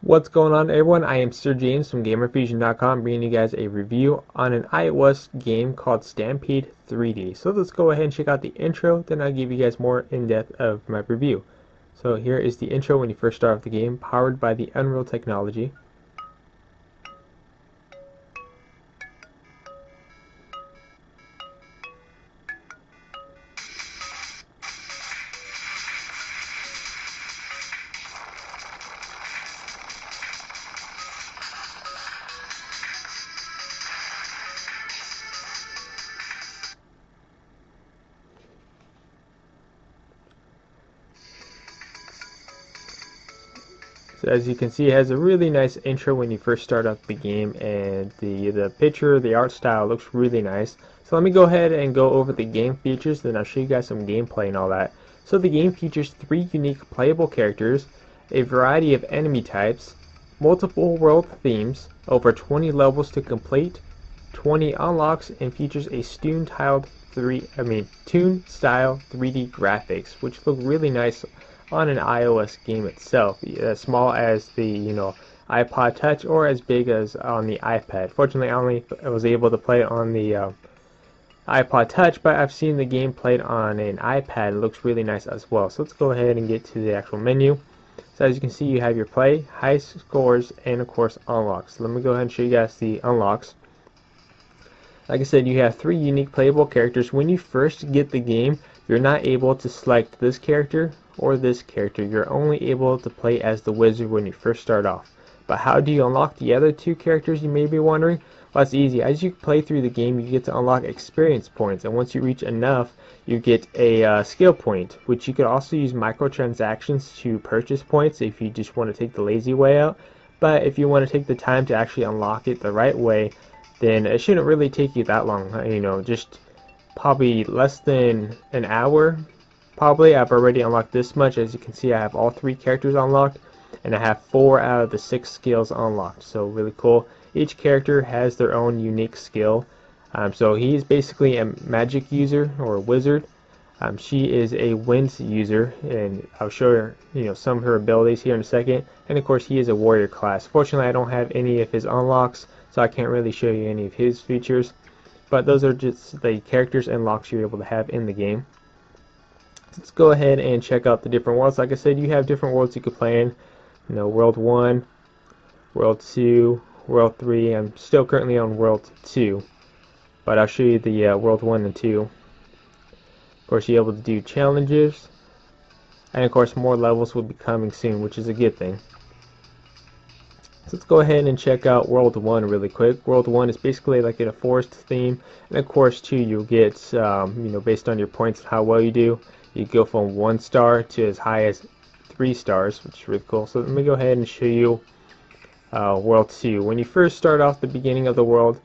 What's going on, everyone? I am Sir James from Gamerfuzion.com, bringing you guys a review on an iOS game called Stampede 3D. So let's go ahead and check out the intro, then I'll give you guys more in-depth of my review. So here is the intro when you first start off the game, powered by the Unreal technology. So as you can see, it has a really nice intro when you first start up the game, and the picture, the art style looks really nice. So let me go ahead and go over the game features, then I'll show you guys some gameplay and all that. So the game features 3 unique playable characters, a variety of enemy types, multiple world themes, over 20 levels to complete, 20 unlocks, and features a toon-style 3D graphics, which look really nice on an iOS game itself, as small as the iPod Touch or as big as on the iPad. Fortunately, I was able to play it on the iPod Touch, but I've seen the game played on an iPad. It looks really nice as well. So let's go ahead and get to the actual menu. So as you can see, you have your play, high scores, and of course unlocks. So let me go ahead and show you guys the unlocks. Like I said, you have 3 unique playable characters. When you first get the game, you're not able to select this character or this character. You're only able to play as the wizard when you first start off. But how do you unlock the other 2 characters, you may be wondering? Well, it's easy. As you play through the game, you get to unlock experience points, and once you reach enough, you get a skill point, which you could also use microtransactions to purchase points if you just want to take the lazy way out. But if you want to take the time to actually unlock it the right way, then it shouldn't really take you that long. Just probably less than an hour. Probably. I've already unlocked this much. As you can see, I have all 3 characters unlocked, and I have 4 out of the 6 skills unlocked. So really cool. Each character has their own unique skill. So he's basically a magic user or a wizard. She is a wind user, and I'll show her some of her abilities here in a second. And of course, he is a warrior class. Fortunately, I don't have any of his unlocks, so I can't really show you any of his features. But those are just the characters and locks you're able to have in the game. Let's go ahead and check out the different worlds. Like I said, you have different worlds you could play in. World 1, World 2, World 3. I'm still currently on World 2, but I'll show you the World 1 and 2. Of course, you're able to do challenges, and of course, more levels will be coming soon, which is a good thing. So let's go ahead and check out World 1 really quick. World 1 is basically like in a forest theme, and of course, 2, you'll get based on your points and how well you do. You go from 1 star to as high as 3 stars, which is really cool. So let me go ahead and show you World 2. When you first start off the beginning of the world,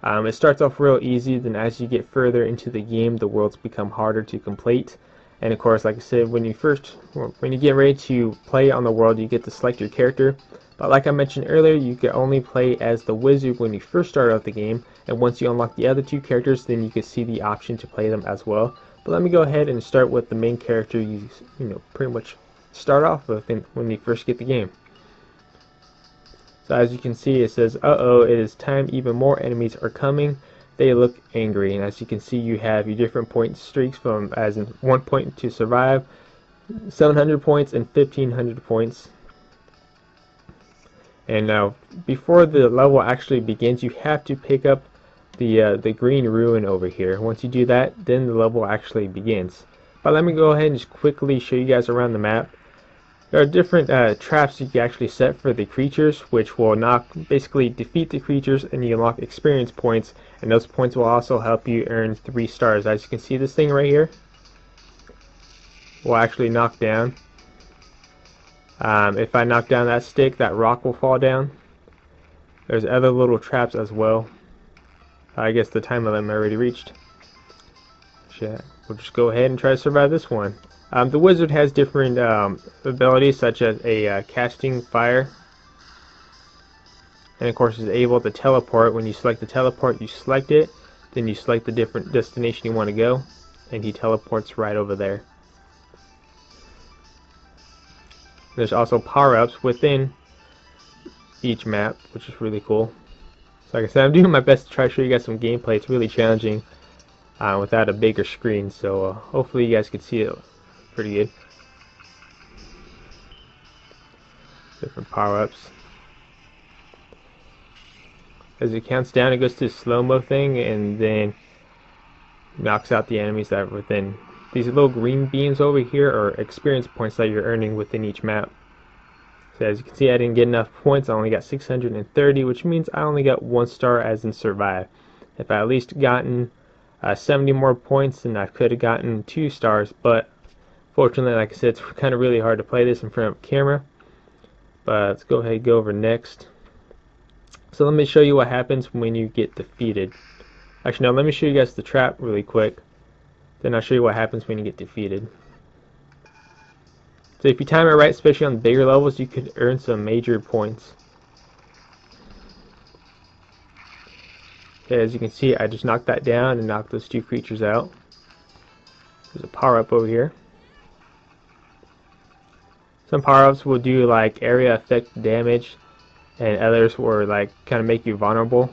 it starts off real easy. Then as you get further into the game, the worlds become harder to complete. And of course, like I said, when you get ready to play on the world, you get to select your character. But like I mentioned earlier, you can only play as the wizard when you first start out the game. And once you unlock the other 2 characters, then you can see the option to play them as well. But let me go ahead and start with the main character you pretty much start off with when you first get the game. So as you can see, it says, "Uh-oh, it is time. Even more enemies are coming. They look angry." And as you can see, you have your different point streaks from as in 1 point to survive, 700 points, and 1500 points. And now, before the level actually begins, you have to pick up the green ruin over here. Once you do that, then the level actually begins. But let me go ahead and just quickly show you guys around the map. There are different traps you can actually set for the creatures, which will basically defeat the creatures, and you unlock experience points, and those points will also help you earn 3 stars. As you can see, this thing right here will actually knock down. If I knock down that stick, that rock will fall down. There's other little traps as well. I guess the time limit already reached. We'll just go ahead and try to survive this one. The wizard has different abilities, such as a casting fire, and of course is able to teleport. When you select the teleport, you select it, then you select the different destination you want to go, and he teleports right over there. There's also power-ups within each map, which is really cool. So like I said, I'm doing my best to try to show you guys some gameplay. It's really challenging without a bigger screen, so hopefully you guys can see it pretty good. Different power-ups. As it counts down, it goes to the slow-mo thing, and then knocks out the enemies that are within. These little green beams over here are experience points that you're earning within each map. So as you can see, I didn't get enough points. I only got 630, which means I only got 1 star as in survive. If I at least gotten 70 more points, then I could have gotten 2 stars, but fortunately, like I said, it's kind of really hard to play this in front of camera. But let's go ahead and go over next. So let me show you what happens when you get defeated. Actually, no, let me show you guys the trap really quick. Then I'll show you what happens when you get defeated. So if you time it right, especially on the bigger levels, you could earn some major points. Okay, as you can see, I just knocked that down and knocked those 2 creatures out. There's a power-up over here. Some power-ups will do like area effect damage, and others will like kind of make you vulnerable.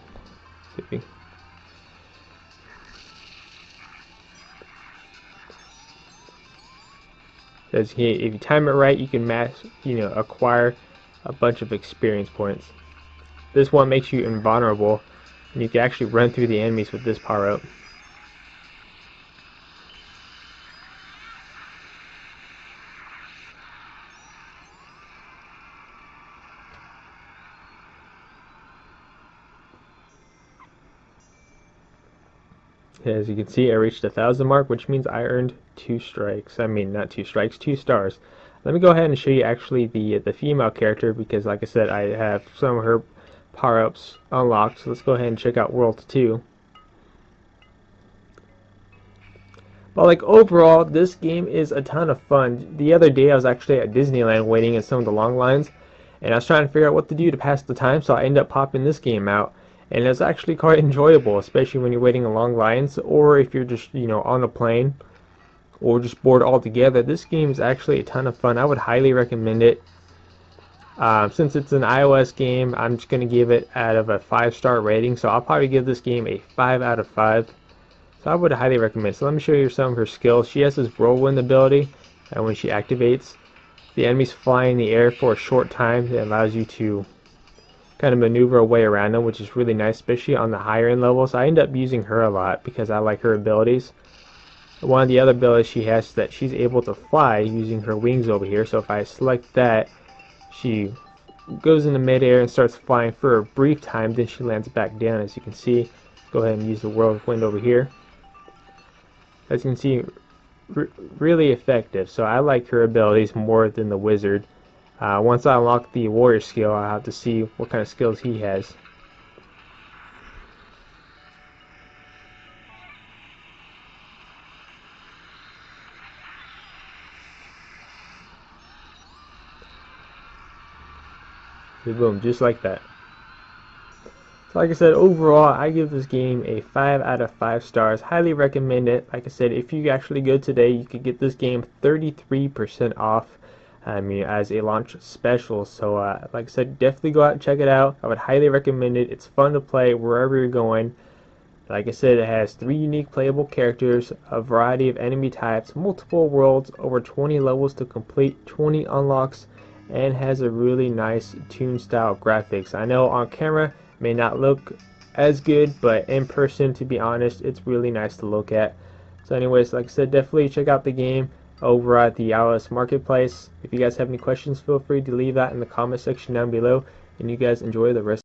As if you time it right, you can acquire a bunch of experience points. This one makes you invulnerable, and you can actually run through the enemies with this power-up. As you can see, I reached 1,000 mark, which means I earned 2 strikes. I mean, not 2 strikes, 2 stars. Let me go ahead and show you actually the female character, because like I said, I have some of her power-ups unlocked. So let's go ahead and check out World 2. But like overall, this game is a ton of fun. The other day I was actually at Disneyland waiting in some of the long lines, and I was trying to figure out what to do to pass the time, so I ended up popping this game out. And it's actually quite enjoyable, especially when you're waiting in long lines, or if you're just, on a plane, or just bored altogether. This game is actually a ton of fun. I would highly recommend it. Since it's an iOS game, I'm just going to give it out of a 5-star rating, so I'll probably give this game a 5 out of 5. So I would highly recommend it. So let me show you some of her skills. She has this whirlwind ability, and when she activates, the enemies fly in the air for a short time. It allows you to kind of maneuver a way around them, which is really nice, especially on the higher end levels. I end up using her a lot because I like her abilities. One of the other abilities she has is that she's able to fly using her wings over here. So if I select that, she goes into midair and starts flying for a brief time, then she lands back down. As you can see, go ahead and use the whirlwind over here. As you can see, really effective. So I like her abilities more than the wizard. Once I unlock the warrior skill, I'll have to see what kind of skills he has. Boom, just like that. So like I said, overall, I give this game a 5 out of 5 stars. Highly recommend it. Like I said, if you actually go today, you could get this game 33% off. As a launch special. So like I said, definitely go out and check it out. I would highly recommend it. It's fun to play wherever you're going. Like I said, it has 3 unique playable characters, a variety of enemy types, multiple worlds, over 20 levels to complete, 20 unlocks, and has a really nice toon style graphics. I know on camera it may not look as good, but in person, to be honest, it's really nice to look at. So anyways, like I said, definitely check out the game over at the iOS Marketplace. If you guys have any questions, feel free to leave that in the comment section down below, and you guys enjoy the rest